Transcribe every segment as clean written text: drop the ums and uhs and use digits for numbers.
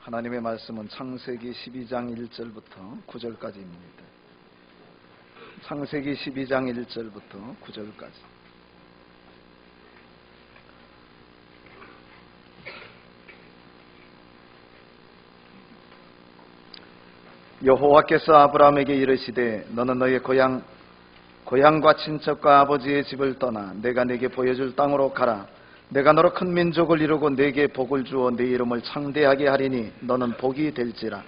하나님의 말씀은 창세기 12장 1절부터 9절까지입니다. 창세기 12장 1절부터 9절까지. 여호와께서 아브라함에게 이르시되 너는 너의 고향과 친척과 아버지의 집을 떠나 내가 네게 보여줄 땅으로 가라. 내가 너로 큰 민족을 이루고 네게 복을 주어 네 이름을 창대하게 하리니 너는 복이 될지라.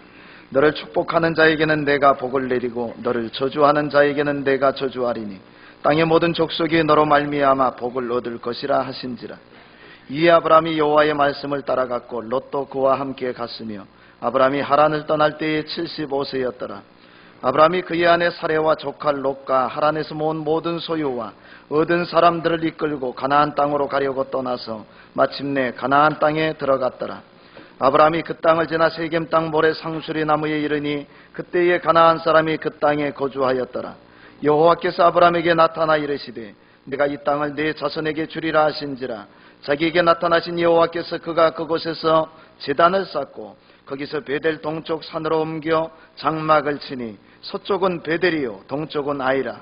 너를 축복하는 자에게는 내가 복을 내리고 너를 저주하는 자에게는 내가 저주하리니 땅의 모든 족속이 너로 말미암아 복을 얻을 것이라 하신지라. 이에 아브라함이 여호와의 말씀을 따라갔고 롯도 그와 함께 갔으며 아브라함이 하란을 떠날 때에 75세였더라. 아브라함이 그의 아내 사레와 조카 롯과 하란에서 모은 모든 소유와 얻은 사람들을 이끌고 가나안 땅으로 가려고 떠나서 마침내 가나안 땅에 들어갔더라. 아브라함이 그 땅을 지나 세겜 땅 모래 상수리 나무에 이르니 그때에 가나안 사람이 그 땅에 거주하였더라. 여호와께서 아브라함에게 나타나 이르시되 내가 이 땅을 네 자손에게 주리라 하신지라. 자기에게 나타나신 여호와께서 그가 그곳에서 제단을 쌓고 거기서 베델 동쪽 산으로 옮겨 장막을 치니 서쪽은 베델이요 동쪽은 아이라.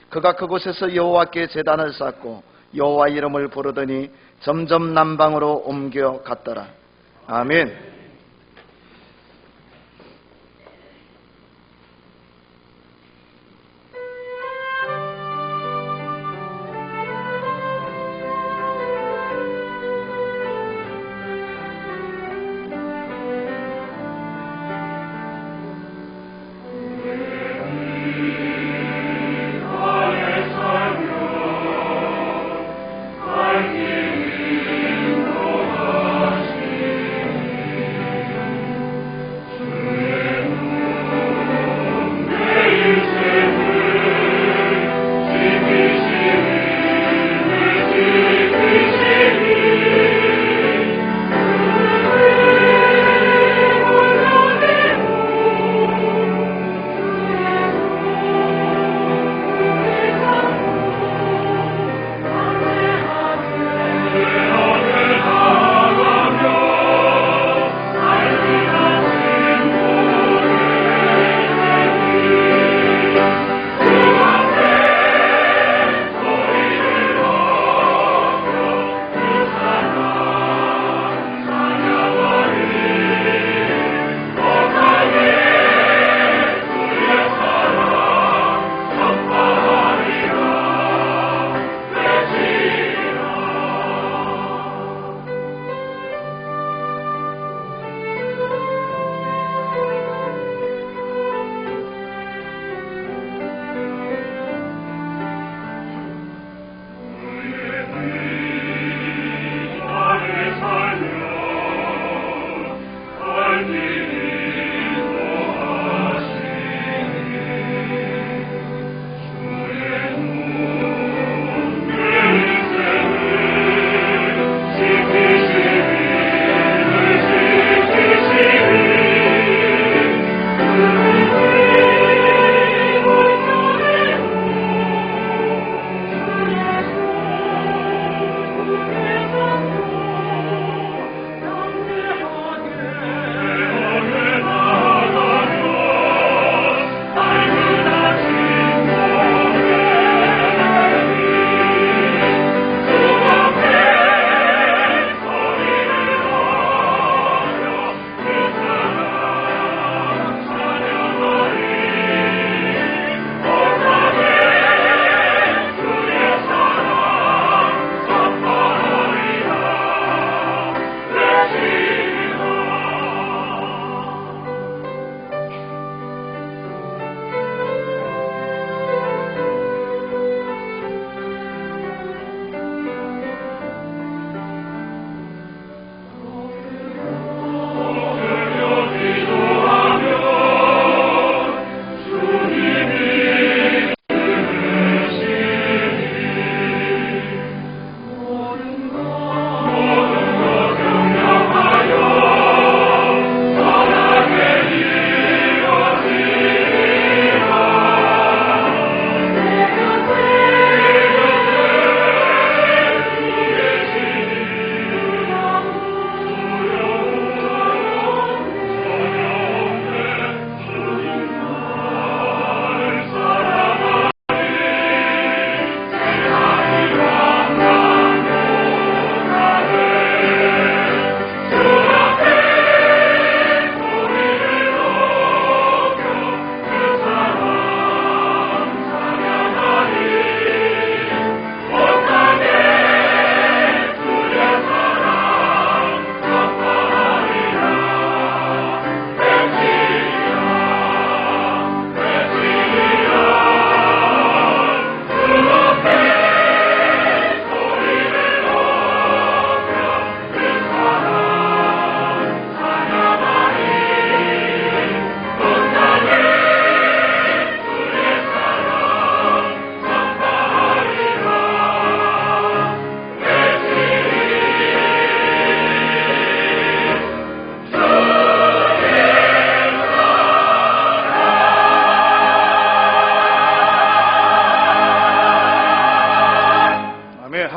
그가 그곳에서 여호와께 제단을 쌓고 여호와 이름을 부르더니 점점 남방으로 옮겨 갔더라. 아멘.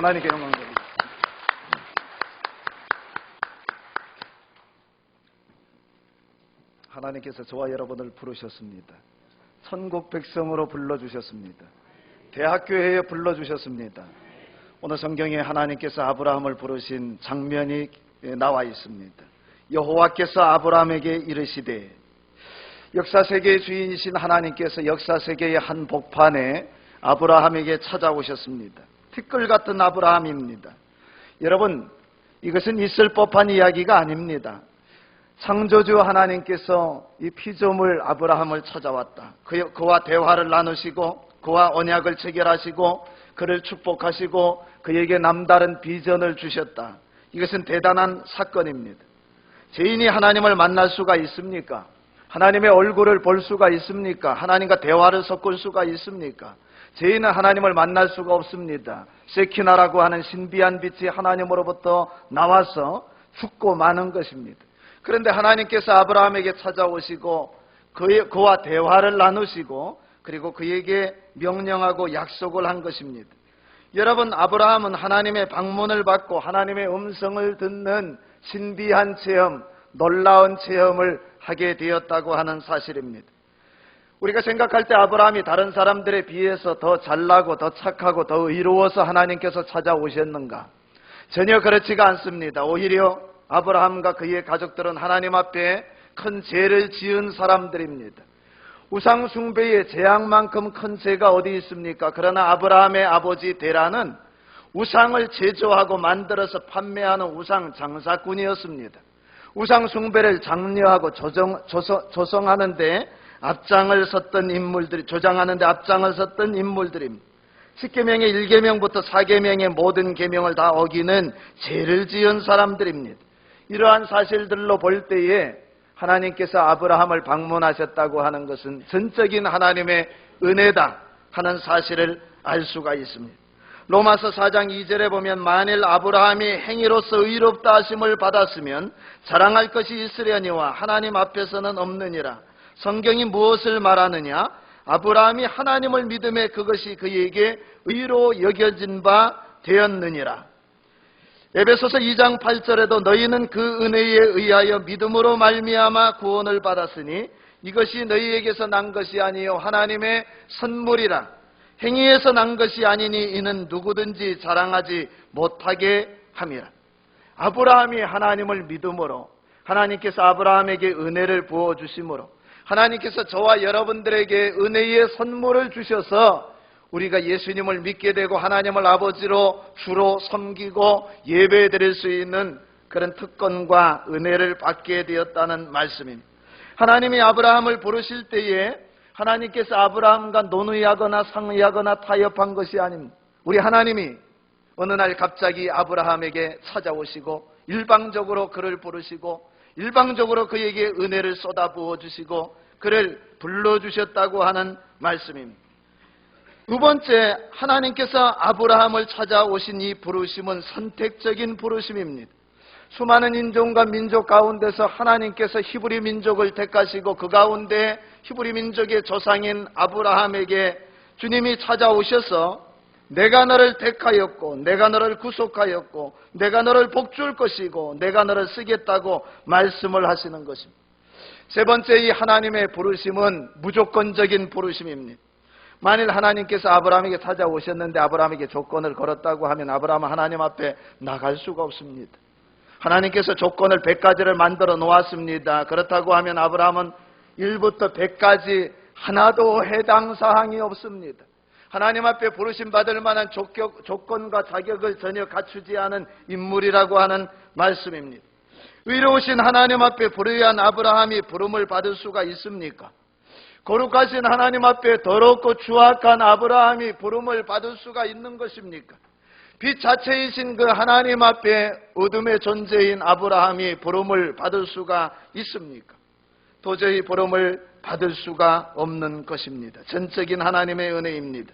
하나님께 영광 돌리겠습니다. 하나님께서 저와 여러분을 부르셨습니다. 천국 백성으로 불러주셨습니다. 대학교회에 불러주셨습니다. 오늘 성경에 하나님께서 아브라함을 부르신 장면이 나와 있습니다. 여호와께서 아브라함에게 이르시되, 역사세계의 주인이신 하나님께서 역사세계의 한 복판에 아브라함에게 찾아오셨습니다. 티끌 같은 아브라함입니다. 여러분, 이것은 있을 법한 이야기가 아닙니다. 창조주 하나님께서 이 피조물 아브라함을 찾아왔다. 그와 대화를 나누시고 그와 언약을 체결하시고 그를 축복하시고 그에게 남다른 비전을 주셨다. 이것은 대단한 사건입니다. 죄인이 하나님을 만날 수가 있습니까? 하나님의 얼굴을 볼 수가 있습니까? 하나님과 대화를 섞을 수가 있습니까? 죄인은 하나님을 만날 수가 없습니다. 세키나라고 하는 신비한 빛이 하나님으로부터 나와서 죽고 마는 것입니다. 그런데 하나님께서 아브라함에게 찾아오시고 그와 대화를 나누시고 그리고 그에게 명령하고 약속을 한 것입니다. 여러분, 아브라함은 하나님의 방문을 받고 하나님의 음성을 듣는 신비한 체험, 놀라운 체험을 하게 되었다고 하는 사실입니다. 우리가 생각할 때 아브라함이 다른 사람들에 비해서 더 잘나고 더 착하고 더 의로워서 하나님께서 찾아오셨는가? 전혀 그렇지가 않습니다. 오히려 아브라함과 그의 가족들은 하나님 앞에 큰 죄를 지은 사람들입니다. 우상 숭배의 재앙만큼 큰 죄가 어디 있습니까? 그러나 아브라함의 아버지 데라는 우상을 제조하고 만들어서 판매하는 우상 장사꾼이었습니다. 우상 숭배를 장려하고 조성하는데 앞장을 섰던 인물들이, 조장하는데 앞장을 섰던 인물들입니다. 10계명의 1계명부터 4계명의 모든 계명을 다 어기는 죄를 지은 사람들입니다. 이러한 사실들로 볼 때에 하나님께서 아브라함을 방문하셨다고 하는 것은 전적인 하나님의 은혜다 하는 사실을 알 수가 있습니다. 로마서 4장 2절에 보면, 만일 아브라함이 행위로서 의롭다 하심을 받았으면 자랑할 것이 있으려니와 하나님 앞에서는 없느니라. 성경이 무엇을 말하느냐? 아브라함이 하나님을 믿음에 그것이 그에게 의로 여겨진 바 되었느니라. 에베소서 2장 8절에도 너희는 그 은혜에 의하여 믿음으로 말미암아 구원을 받았으니 이것이 너희에게서 난 것이 아니요 하나님의 선물이라. 행위에서 난 것이 아니니 이는 누구든지 자랑하지 못하게 함이라. 아브라함이 하나님을 믿음으로, 하나님께서 아브라함에게 은혜를 부어주심으로, 하나님께서 저와 여러분들에게 은혜의 선물을 주셔서 우리가 예수님을 믿게 되고 하나님을 아버지로 주로 섬기고 예배드릴 수 있는 그런 특권과 은혜를 받게 되었다는 말씀입니다. 하나님이 아브라함을 부르실 때에 하나님께서 아브라함과 논의하거나 상의하거나 타협한 것이 아닙니다. 우리 하나님이 어느 날 갑자기 아브라함에게 찾아오시고 일방적으로 그를 부르시고 일방적으로 그에게 은혜를 쏟아부어 주시고 그를 불러주셨다고 하는 말씀입니다. 두 번째, 하나님께서 아브라함을 찾아오신 이 부르심은 선택적인 부르심입니다. 수많은 인종과 민족 가운데서 하나님께서 히브리 민족을 택하시고 그 가운데 히브리 민족의 조상인 아브라함에게 주님이 찾아오셔서 내가 너를 택하였고 내가 너를 구속하였고 내가 너를 복줄 것이고 내가 너를 쓰겠다고 말씀을 하시는 것입니다. 세 번째, 이 하나님의 부르심은 무조건적인 부르심입니다. 만일 하나님께서 아브라함에게 찾아오셨는데 아브라함에게 조건을 걸었다고 하면 아브라함은 하나님 앞에 나갈 수가 없습니다. 하나님께서 조건을 100가지를 만들어 놓았습니다. 그렇다고 하면 아브라함은 1부터 100까지 하나도 해당 사항이 없습니다. 하나님 앞에 부르심 받을 만한 조건과 자격을 전혀 갖추지 않은 인물이라고 하는 말씀입니다. 의로우신 하나님 앞에 불의한 아브라함이 부름을 받을 수가 있습니까? 거룩하신 하나님 앞에 더럽고 추악한 아브라함이 부름을 받을 수가 있는 것입니까? 빛 자체이신 그 하나님 앞에 어둠의 존재인 아브라함이 부름을 받을 수가 있습니까? 도저히 부름을 받을 수가 없는 것입니다. 전적인 하나님의 은혜입니다.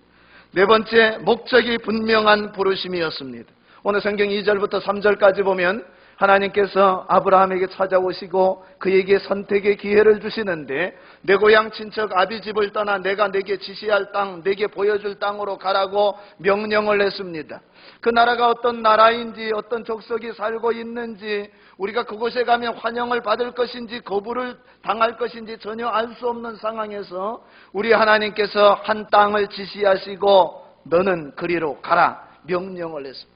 네 번째, 목적이 분명한 부르심이었습니다. 오늘 성경 2절부터 3절까지 보면 하나님께서 아브라함에게 찾아오시고 그에게 선택의 기회를 주시는데 내 고향 친척 아비집을 떠나 내가 내게 지시할 땅, 내게 보여줄 땅으로 가라고 명령을 했습니다. 그 나라가 어떤 나라인지, 어떤 족속이 살고 있는지, 우리가 그곳에 가면 환영을 받을 것인지 거부를 당할 것인지 전혀 알 수 없는 상황에서 우리 하나님께서 한 땅을 지시하시고 너는 그리로 가라 명령을 했습니다.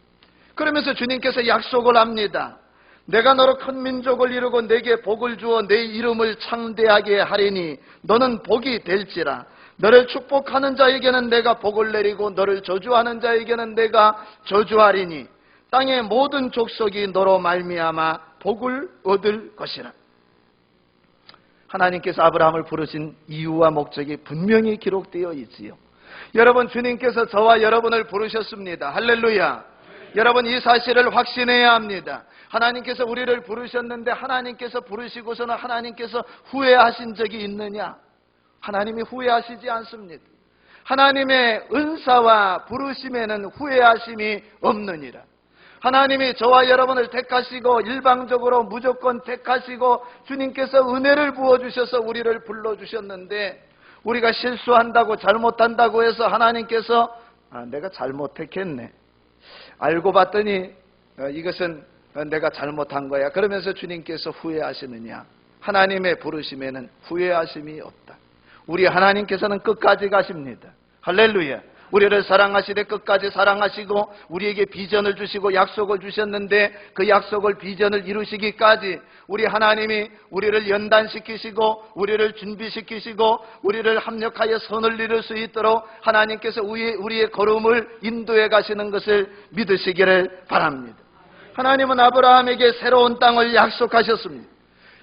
그러면서 주님께서 약속을 합니다. 내가 너로 큰 민족을 이루고 내게 복을 주어 내 이름을 창대하게 하리니 너는 복이 될지라. 너를 축복하는 자에게는 내가 복을 내리고 너를 저주하는 자에게는 내가 저주하리니 땅의 모든 족속이 너로 말미암아 복을 얻을 것이라. 하나님께서 아브라함을 부르신 이유와 목적이 분명히 기록되어 있지요. 여러분, 주님께서 저와 여러분을 부르셨습니다. 할렐루야. 여러분, 이 사실을 확신해야 합니다. 하나님께서 우리를 부르셨는데 하나님께서 부르시고서는 하나님께서 후회하신 적이 있느냐? 하나님이 후회하시지 않습니다. 하나님의 은사와 부르심에는 후회하심이 없느니라. 하나님이 저와 여러분을 택하시고 일방적으로 무조건 택하시고 주님께서 은혜를 부어주셔서 우리를 불러주셨는데 우리가 실수한다고 잘못한다고 해서 하나님께서 내가 잘못 택했네, 알고 봤더니 이것은 내가 잘못한 거야, 그러면서 주님께서 후회하시느냐? 하나님의 부르심에는 후회하심이 없다. 우리 하나님께서는 끝까지 가십니다. 할렐루야. 우리를 사랑하시되 끝까지 사랑하시고 우리에게 비전을 주시고 약속을 주셨는데 그 약속을 비전을 이루시기까지 우리 하나님이 우리를 연단시키시고 우리를 준비시키시고 우리를 합력하여 선을 이룰 수 있도록 하나님께서 우리의 걸음을 인도해 가시는 것을 믿으시기를 바랍니다. 하나님은 아브라함에게 새로운 땅을 약속하셨습니다.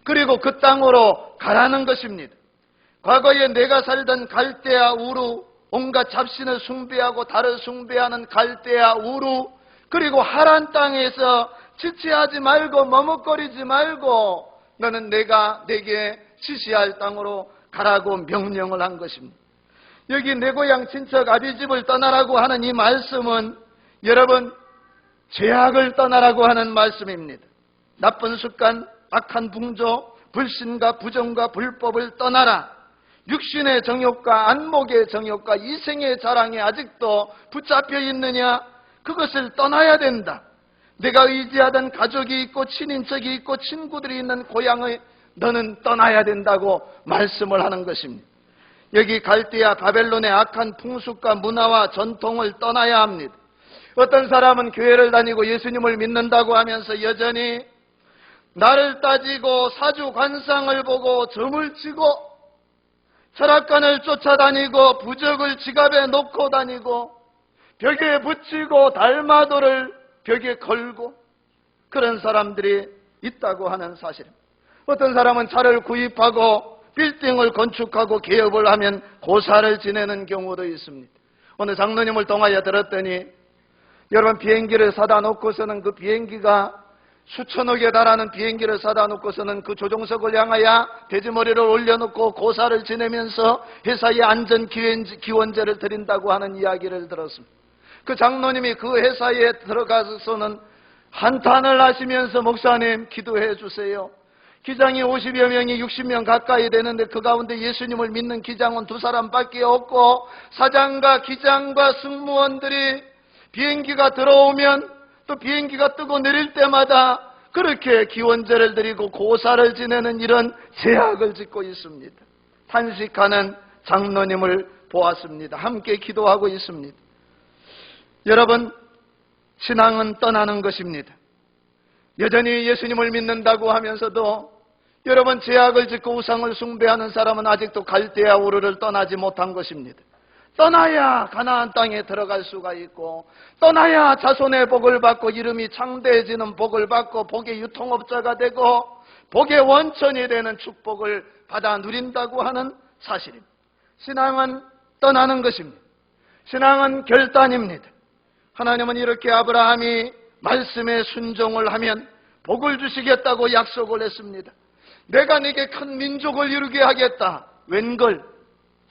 그리고 그 땅으로 가라는 것입니다. 과거에 내가 살던 갈대아 우루, 온갖 잡신을 숭배하고 달을 숭배하는 갈대아 우루, 그리고 하란 땅에서 지체하지 말고 머뭇거리지 말고 너는 내가 내게 지시할 땅으로 가라고 명령을 한 것입니다. 여기 내 고향 친척 아비집을 떠나라고 하는 이 말씀은 여러분 죄악을 떠나라고 하는 말씀입니다. 나쁜 습관, 악한 풍조, 불신과 부정과 불법을 떠나라. 육신의 정욕과 안목의 정욕과 이생의 자랑에 아직도 붙잡혀 있느냐? 그것을 떠나야 된다. 내가 의지하던 가족이 있고 친인척이 있고 친구들이 있는 고향을 너는 떠나야 된다고 말씀을 하는 것입니다. 여기 갈대아 바벨론의 악한 풍습과 문화와 전통을 떠나야 합니다. 어떤 사람은 교회를 다니고 예수님을 믿는다고 하면서 여전히 나를 따지고 사주 관상을 보고 점을 치고 철학관을 쫓아다니고 부적을 지갑에 놓고 다니고 벽에 붙이고 달마도를 벽에 걸고 그런 사람들이 있다고 하는 사실입니다. 어떤 사람은 차를 구입하고 빌딩을 건축하고 개업을 하면 고사를 지내는 경우도 있습니다. 오늘 장로님을 통하여 들었더니 여러분 비행기를 사다 놓고서는 그 비행기가 수천억에 달하는 비행기를 사다 놓고서는 그 조종석을 향하여 돼지머리를 올려놓고 고사를 지내면서 회사에 안전 기원제를 드린다고 하는 이야기를 들었습니다. 그 장로님이 그 회사에 들어가서는 한탄을 하시면서 목사님 기도해 주세요. 기장이 50여 명이 60명 가까이 되는데 그 가운데 예수님을 믿는 기장은 2사람밖에 없고 사장과 기장과 승무원들이 비행기가 들어오면 또 비행기가 뜨고 내릴 때마다 그렇게 기원제를 드리고 고사를 지내는 이런 제약을 짓고 있습니다. 탄식하는 장로님을 보았습니다. 함께 기도하고 있습니다. 여러분, 신앙은 떠나는 것입니다. 여전히 예수님을 믿는다고 하면서도 여러분 제약을 짓고 우상을 숭배하는 사람은 아직도 갈대아 우르를 떠나지 못한 것입니다. 떠나야 가나안 땅에 들어갈 수가 있고 떠나야 자손의 복을 받고 이름이 창대해지는 복을 받고 복의 유통업자가 되고 복의 원천이 되는 축복을 받아 누린다고 하는 사실입니다. 신앙은 떠나는 것입니다. 신앙은 결단입니다. 하나님은 이렇게 아브라함이 말씀에 순종을 하면 복을 주시겠다고 약속을 했습니다. 내가 네게 큰 민족을 이루게 하겠다. 웬걸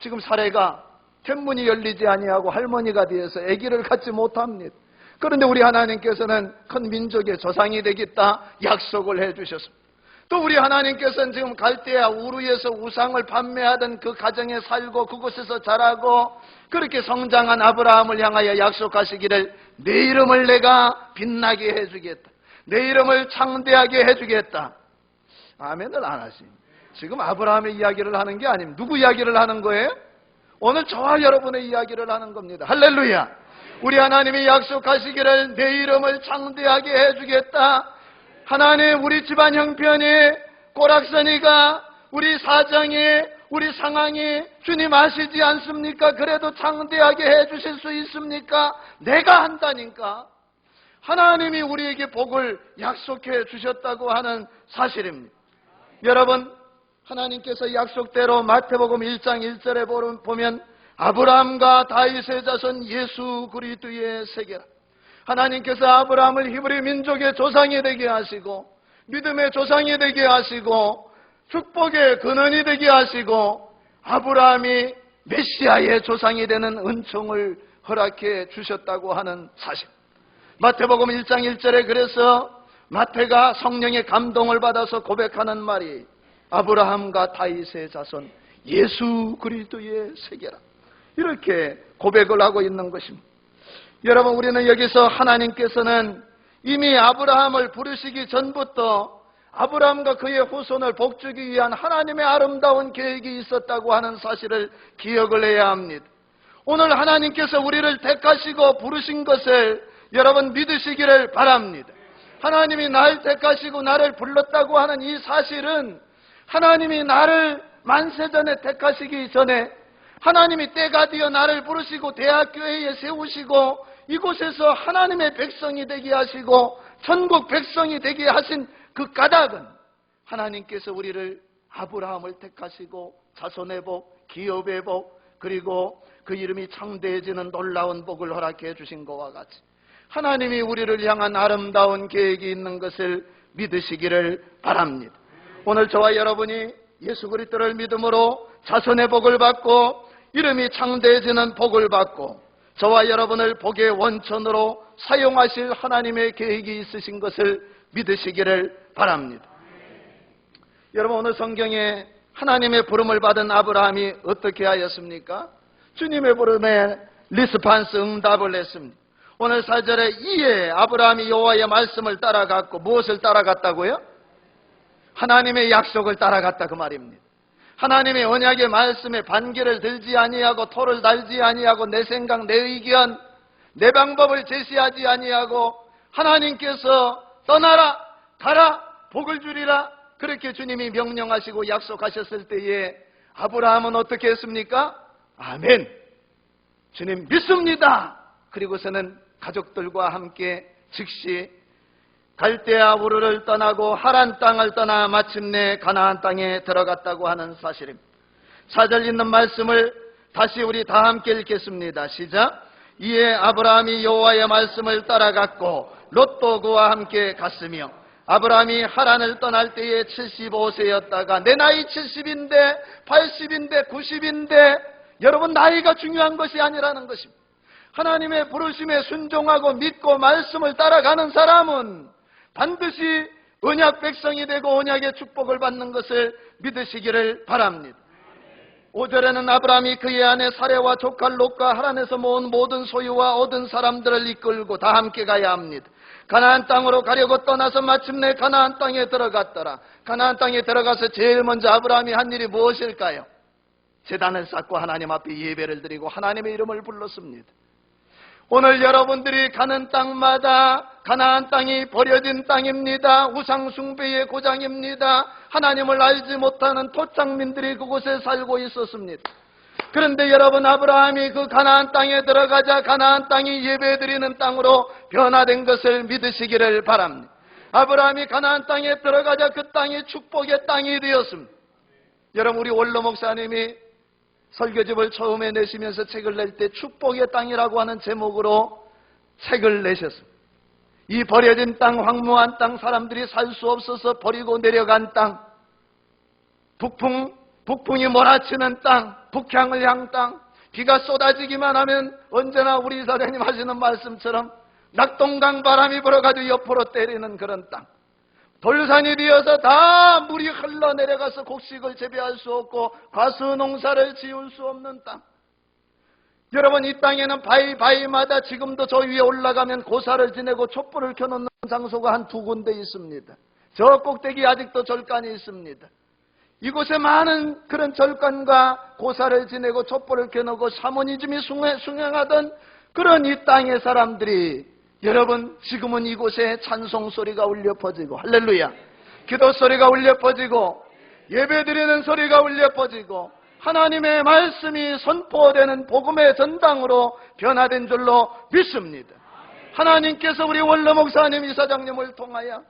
지금 사례가天문이 열리지 아니하고 할머니가 되어서 아기를 갖지 못합니다. 그런데 우리 하나님께서는 큰 민족의 조상이 되겠다 약속을 해주셨습니다. 또 우리 하나님께서는 지금 갈대아 우르에서 우상을 판매하던 그 가정에 살고 그곳에서 자라고 그렇게 성장한 아브라함을 향하여 약속하시기를 내 이름을 내가 빛나게 해주겠다, 내 이름을 창대하게 해주겠다. 아멘을 안 하십니다. 지금 아브라함의 이야기를 하는 게 아닙니다. 누구 이야기를 하는 거예요? 오늘 저와 여러분의 이야기를 하는 겁니다. 할렐루야. 우리 하나님이 약속하시기를 내 이름을 창대하게 해주겠다. 하나님, 우리 집안 형편이, 꼬락서니가, 우리 사정이, 우리 상황이 주님 아시지 않습니까? 그래도 창대하게 해주실 수 있습니까? 내가 한다니까. 하나님이 우리에게 복을 약속해 주셨다고 하는 사실입니다. 여러분, 하나님께서 약속대로 마태복음 1장 1절에 보면 아브라함과 다윗의 자손 예수 그리스도의 세계라. 하나님께서 아브라함을 히브리 민족의 조상이 되게 하시고 믿음의 조상이 되게 하시고 축복의 근원이 되게 하시고 아브라함이 메시아의 조상이 되는 은총을 허락해 주셨다고 하는 사실. 마태복음 1장 1절에 그래서 마태가 성령의 감동을 받아서 고백하는 말이 아브라함과 다윗의 자손 예수 그리스도의 세계라. 이렇게 고백을 하고 있는 것입니다. 여러분, 우리는 여기서 하나님께서는 이미 아브라함을 부르시기 전부터 아브라함과 그의 후손을 복주기 위한 하나님의 아름다운 계획이 있었다고 하는 사실을 기억을 해야 합니다. 오늘 하나님께서 우리를 택하시고 부르신 것을 여러분 믿으시기를 바랍니다. 하나님이 날 택하시고 나를 불렀다고 하는 이 사실은 하나님이 나를 만세전에 택하시기 전에 하나님이 때가 되어 나를 부르시고 대학교회에 세우시고 이곳에서 하나님의 백성이 되게 하시고 천국 백성이 되게 하신 그 까닭은 하나님께서 우리를 아브라함을 택하시고 자손의 복, 기업의 복, 그리고 그 이름이 창대해지는 놀라운 복을 허락해 주신 것과 같이 하나님이 우리를 향한 아름다운 계획이 있는 것을 믿으시기를 바랍니다. 오늘 저와 여러분이 예수 그리스도를 믿음으로 자손의 복을 받고 이름이 창대해지는 복을 받고 저와 여러분을 복의 원천으로 사용하실 하나님의 계획이 있으신 것을 믿으시기를 바랍니다. 여러분, 오늘 성경에 하나님의 부름을 받은 아브라함이 어떻게 하였습니까? 주님의 부름에 리스판스 응답을 했습니다. 오늘 4절에 이에 아브라함이 여호와의 말씀을 따라갔고 무엇을 따라갔다고요? 하나님의 약속을 따라갔다 그 말입니다. 하나님의 언약의 말씀에 반기를 들지 아니하고 토를 달지 아니하고 내 생각, 내 의견, 내 방법을 제시하지 아니하고 하나님께서 떠나라, 가라, 복을 주리라 그렇게 주님이 명령하시고 약속하셨을 때에 아브라함은 어떻게 했습니까? 아멘, 주님 믿습니다. 그리고서는 가족들과 함께 즉시 갈대아 우르를 떠나고 하란 땅을 떠나 마침내 가나안 땅에 들어갔다고 하는 사실입니다. 4절 있는 말씀을 다시 우리 다 함께 읽겠습니다. 시작. 이에 아브라함이 여호와의 말씀을 따라갔고 롯도 그와 함께 갔으며 아브라함이 하란을 떠날 때에 75세였다가 내 나이 70인데 80인데 90인데 여러분, 나이가 중요한 것이 아니라는 것입니다. 하나님의 부르심에 순종하고 믿고 말씀을 따라가는 사람은 반드시 언약 백성이 되고 언약의 축복을 받는 것을 믿으시기를 바랍니다. 5절에는 아브라함이 그의 아내 사레와 조카 롯과 하란에서 모은 모든 소유와 얻은 사람들을 이끌고 다 함께 가야 합니다. 가나안 땅으로 가려고 떠나서 마침내 가나안 땅에 들어갔더라. 가나안 땅에 들어가서 제일 먼저 아브라함이 한 일이 무엇일까요? 제단을 쌓고 하나님 앞에 예배를 드리고 하나님의 이름을 불렀습니다. 오늘 여러분들이 가는 땅마다 가나안 땅이 버려진 땅입니다. 우상 숭배의 고장입니다. 하나님을 알지 못하는 토착민들이 그곳에 살고 있었습니다. 그런데 여러분, 아브라함이 그 가나안 땅에 들어가자 가나안 땅이 예배드리는 땅으로 변화된 것을 믿으시기를 바랍니다. 아브라함이 가나안 땅에 들어가자 그 땅이 축복의 땅이 되었습니다. 여러분, 우리 원로 목사님이 설교집을 처음에 내시면서 책을 낼 때 축복의 땅이라고 하는 제목으로 책을 내셨습니다. 이 버려진 땅, 황무한 땅, 사람들이 살 수 없어서 버리고 내려간 땅, 북풍이 몰아치는 땅, 북향을 향 땅, 비가 쏟아지기만 하면 언제나 우리 사장님 하시는 말씀처럼 낙동강 바람이 불어가지고 옆으로 때리는 그런 땅, 돌산이 되어서 다 물이 흘러내려가서 곡식을 재배할 수 없고 과수농사를 지을 수 없는 땅. 여러분, 이 땅에는 바위마다 지금도 저 위에 올라가면 고사를 지내고 촛불을 켜놓는 장소가 한 2군데 있습니다. 저 꼭대기 아직도 절간이 있습니다. 이곳에 많은 그런 절간과 고사를 지내고 촛불을 켜놓고 샤머니즘이 숭행하던 그런 이 땅의 사람들이, 여러분, 지금은 이곳에 찬송 소리가 울려 퍼지고, 할렐루야, 기도 소리가 울려 퍼지고, 예배드리는 소리가 울려 퍼지고, 하나님의 말씀이 선포되는 복음의 전당으로 변화된 줄로 믿습니다. 하나님께서 우리 원로 목사님, 이사장님을 통하여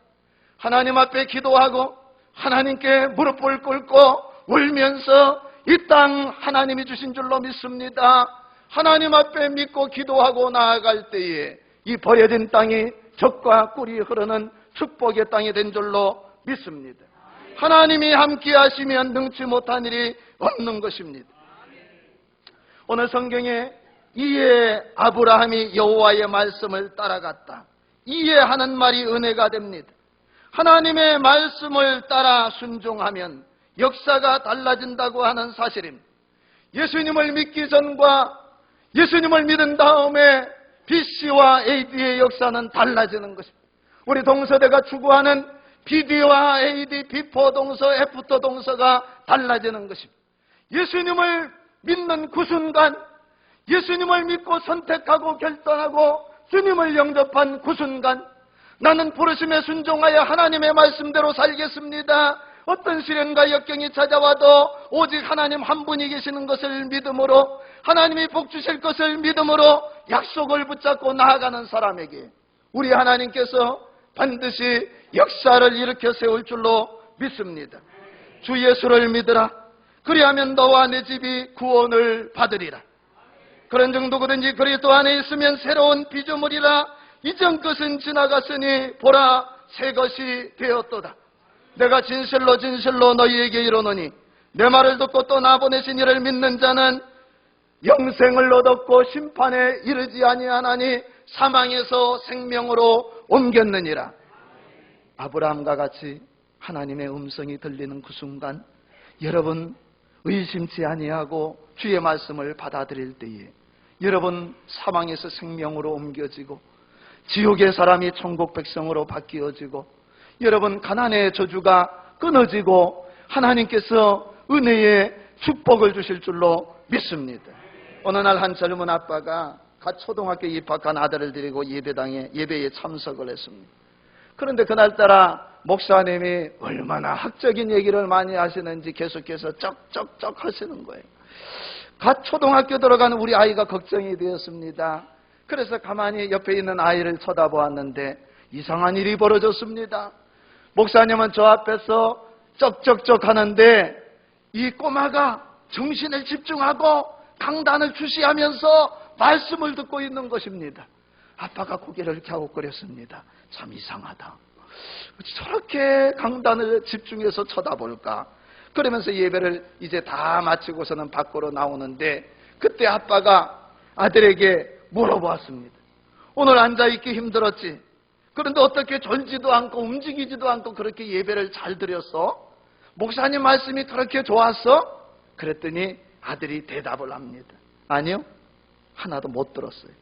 하나님 앞에 기도하고 하나님께 무릎을 꿇고 울면서 이 땅 하나님이 주신 줄로 믿습니다. 하나님 앞에 믿고 기도하고 나아갈 때에 이 버려진 땅이 젖과 꿀이 흐르는 축복의 땅이 된 줄로 믿습니다. 하나님이 함께 하시면 능치 못한 일이 없는 것입니다. 오늘 성경에 이에 아브라함이 여호와의 말씀을 따라갔다, 이해하는 말이 은혜가 됩니다. 하나님의 말씀을 따라 순종하면 역사가 달라진다고 하는 사실입니다. 예수님을 믿기 전과 예수님을 믿은 다음에 BC와 AD의 역사는 달라지는 것입니다. 우리 동서대가 추구하는 BD와 AD, 비포 동서, 애프터 동서가 달라지는 것입니다. 예수님을 믿는 그 순간, 예수님을 믿고 선택하고 결단하고 주님을 영접한 그 순간, 나는 부르심에 순종하여 하나님의 말씀대로 살겠습니다. 어떤 시련과 역경이 찾아와도 오직 하나님 한 분이 계시는 것을 믿음으로, 하나님이 복 주실 것을 믿음으로 약속을 붙잡고 나아가는 사람에게 우리 하나님께서 반드시 역사를 일으켜 세울 줄로 믿습니다. 주 예수를 믿으라. 그리하면 너와 내 집이 구원을 받으리라. 그런 정도거든지 그리스도 안에 있으면 새로운 피조물이라. 이전 것은 지나갔으니 보라 새 것이 되었도다. 내가 진실로 진실로 너희에게 이르노니 내 말을 듣고 또 나 보내신 이를 믿는 자는 영생을 얻었고 심판에 이르지 아니하나니 사망에서 생명으로 옮겼느니라. 아브라함과 같이 하나님의 음성이 들리는 그 순간, 여러분 의심치 아니하고 주의 말씀을 받아들일 때에 여러분 사망에서 생명으로 옮겨지고 지옥의 사람이 천국 백성으로 바뀌어지고 여러분 가난의 저주가 끊어지고 하나님께서 은혜의 축복을 주실 줄로 믿습니다. 어느 날 한 젊은 아빠가 갓 초등학교 입학한 아들을 데리고 예배에 참석을 했습니다. 그런데 그날따라 목사님이 얼마나 학적인 얘기를 많이 하시는지 계속해서 쩍쩍쩍 하시는 거예요. 갓 초등학교 들어가는 우리 아이가 걱정이 되었습니다. 그래서 가만히 옆에 있는 아이를 쳐다보았는데 이상한 일이 벌어졌습니다. 목사님은 저 앞에서 쩍쩍쩍 하는데 이 꼬마가 정신을 집중하고 강단을 주시하면서 말씀을 듣고 있는 것입니다. 아빠가 고개를 갸웃거렸습니다. 참 이상하다. 저렇게 강단을 집중해서 쳐다볼까? 그러면서 예배를 이제 다 마치고서는 밖으로 나오는데 그때 아빠가 아들에게 물어보았습니다. 오늘 앉아있기 힘들었지? 그런데 어떻게 졸지도 않고 움직이지도 않고 그렇게 예배를 잘 드렸어? 목사님 말씀이 그렇게 좋았어? 그랬더니 아들이 대답을 합니다. 아니요, 하나도 못 들었어요.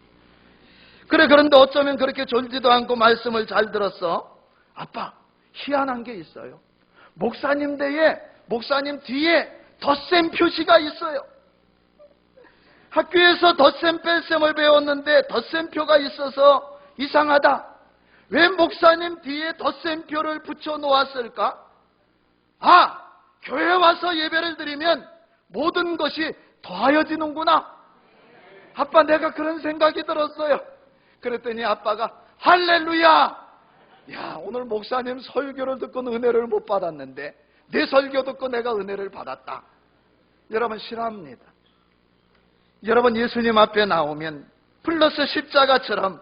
그래, 그런데 어쩌면 그렇게 졸지도 않고 말씀을 잘 들었어? 아빠, 희한한 게 있어요. 목사님 뒤에 덧셈 표시가 있어요. 학교에서 덧셈 뺄셈을 배웠는데 덧셈표가 있어서 이상하다. 왜 목사님 뒤에 덧셈표를 붙여 놓았을까? 아, 교회 와서 예배를 드리면 모든 것이 더하여지는구나. 아빠, 내가 그런 생각이 들었어요. 그랬더니 아빠가 할렐루야! 야, 오늘 목사님 설교를 듣고 은혜를 못 받았는데 내 설교 듣고 내가 은혜를 받았다. 여러분, 싫어합니다. 여러분, 예수님 앞에 나오면 플러스 십자가처럼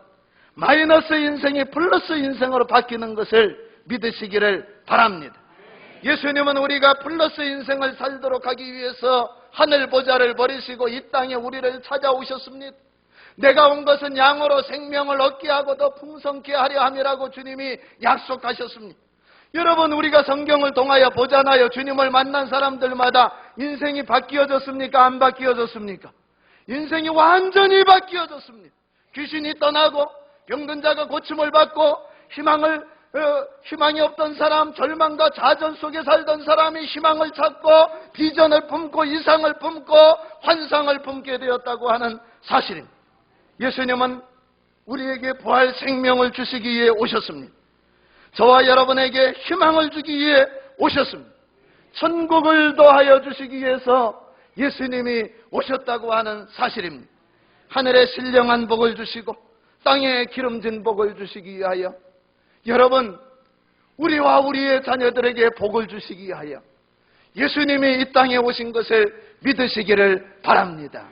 마이너스 인생이 플러스 인생으로 바뀌는 것을 믿으시기를 바랍니다. 예수님은 우리가 플러스 인생을 살도록 하기 위해서 하늘 보좌를 버리시고 이 땅에 우리를 찾아오셨습니다. 내가 온 것은 양으로 생명을 얻게 하고 더 풍성케 하려 함이라고 주님이 약속하셨습니다. 여러분, 우리가 성경을 통하여 보잖아요. 주님을 만난 사람들마다 인생이 바뀌어졌습니까? 안 바뀌어졌습니까? 인생이 완전히 바뀌어졌습니다. 귀신이 떠나고 병든 자가 고침을 받고 희망이 없던 사람, 절망과 좌절 속에 살던 사람이 희망을 찾고 비전을 품고 이상을 품고 환상을 품게 되었다고 하는 사실입니다. 예수님은 우리에게 부활 생명을 주시기 위해 오셨습니다. 저와 여러분에게 희망을 주기 위해 오셨습니다. 천국을 더하여 주시기 위해서 예수님이 오셨다고 하는 사실입니다. 하늘에 신령한 복을 주시고 땅에 기름진 복을 주시기 위하여, 여러분, 우리와 우리의 자녀들에게 복을 주시기 위하여 예수님이 이 땅에 오신 것을 믿으시기를 바랍니다.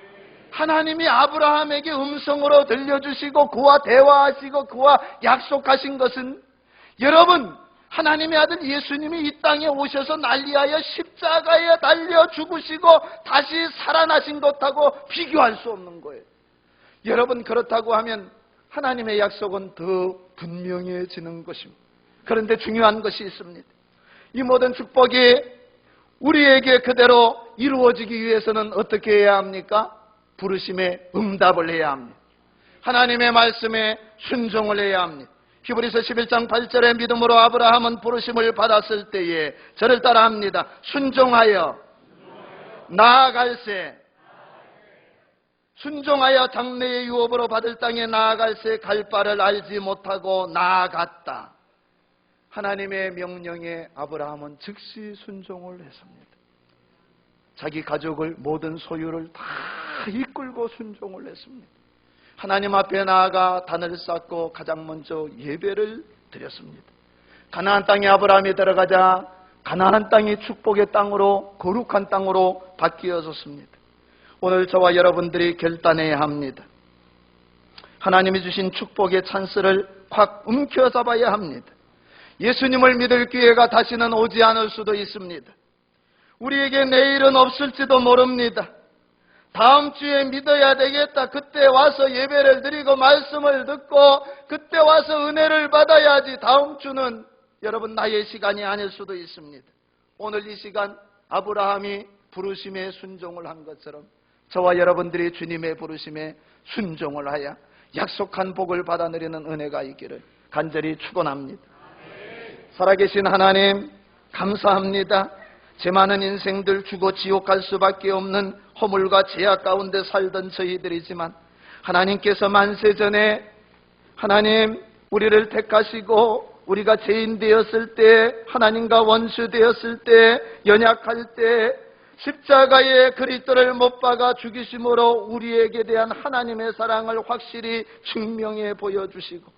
하나님이 아브라함에게 음성으로 들려주시고 그와 대화하시고 그와 약속하신 것은, 여러분, 하나님의 아들 예수님이 이 땅에 오셔서 난리하여 십자가에 달려 죽으시고 다시 살아나신 것하고 비교할 수 없는 거예요. 여러분, 그렇다고 하면 하나님의 약속은 더 분명해지는 것입니다. 그런데 중요한 것이 있습니다. 이 모든 축복이 우리에게 그대로 이루어지기 위해서는 어떻게 해야 합니까? 부르심에 응답을 해야 합니다. 하나님의 말씀에 순종을 해야 합니다. 히브리서 11장 8절에 믿음으로 아브라함은 부르심을 받았을 때에 저를 따라합니다. 순종하여 나아갈새, 순종하여 장래의 유업으로 받을 땅에 나아갈새 갈 바를 알지 못하고 나아갔다. 하나님의 명령에 아브라함은 즉시 순종을 했습니다. 자기 가족을, 모든 소유를 다 이끌고 순종을 했습니다. 하나님 앞에 나아가 단을 쌓고 가장 먼저 예배를 드렸습니다. 가나안 땅에 아브라함이 들어가자 가나안 땅이 축복의 땅으로, 거룩한 땅으로 바뀌어졌습니다. 오늘 저와 여러분들이 결단해야 합니다. 하나님이 주신 축복의 찬스를 확 움켜잡아야 합니다. 예수님을 믿을 기회가 다시는 오지 않을 수도 있습니다. 우리에게 내일은 없을지도 모릅니다. 다음 주에 믿어야 되겠다. 그때 와서 예배를 드리고 말씀을 듣고 그때 와서 은혜를 받아야지. 다음 주는 여러분 나의 시간이 아닐 수도 있습니다. 오늘 이 시간 아브라함이 부르심에 순종을 한 것처럼 저와 여러분들이 주님의 부르심에 순종을 하여 약속한 복을 받아 누리는 은혜가 있기를 간절히 축원합니다. 살아계신 하나님, 감사합니다. 제 많은 인생들 죽어 지옥 갈 수밖에 없는 허물과 죄악 가운데 살던 저희들이지만 하나님께서 만세전에 하나님 우리를 택하시고 우리가 죄인 되었을 때, 하나님과 원수 되었을 때, 연약할 때 십자가에 그리스도를 못 박아 죽이심으로 우리에게 대한 하나님의 사랑을 확실히 증명해 보여주시고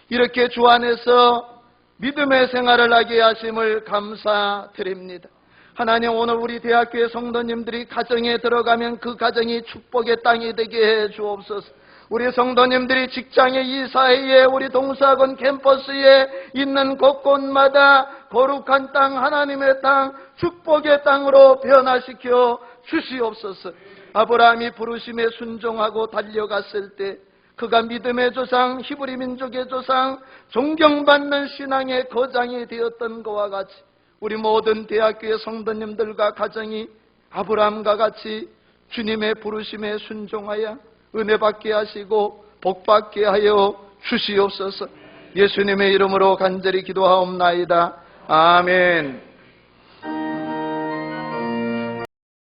이렇게 주 안에서 믿음의 생활을 하게 하심을 감사드립니다. 하나님, 오늘 우리 대학교의 성도님들이 가정에 들어가면 그 가정이 축복의 땅이 되게 해 주옵소서. 우리 성도님들이 직장에, 이사회에, 우리 동사학원 캠퍼스에 있는 곳곳마다 거룩한 땅, 하나님의 땅, 축복의 땅으로 변화시켜 주시옵소서. 아브라함이 부르심에 순종하고 달려갔을 때 그가 믿음의 조상, 히브리 민족의 조상, 존경받는 신앙의 거장이 되었던 것과 같이 우리 모든 대학교의 성도님들과 가정이 아브라함과 같이 주님의 부르심에 순종하여 은혜 받게 하시고 복 받게 하여 주시옵소서. 예수님의 이름으로 간절히 기도하옵나이다. 아멘.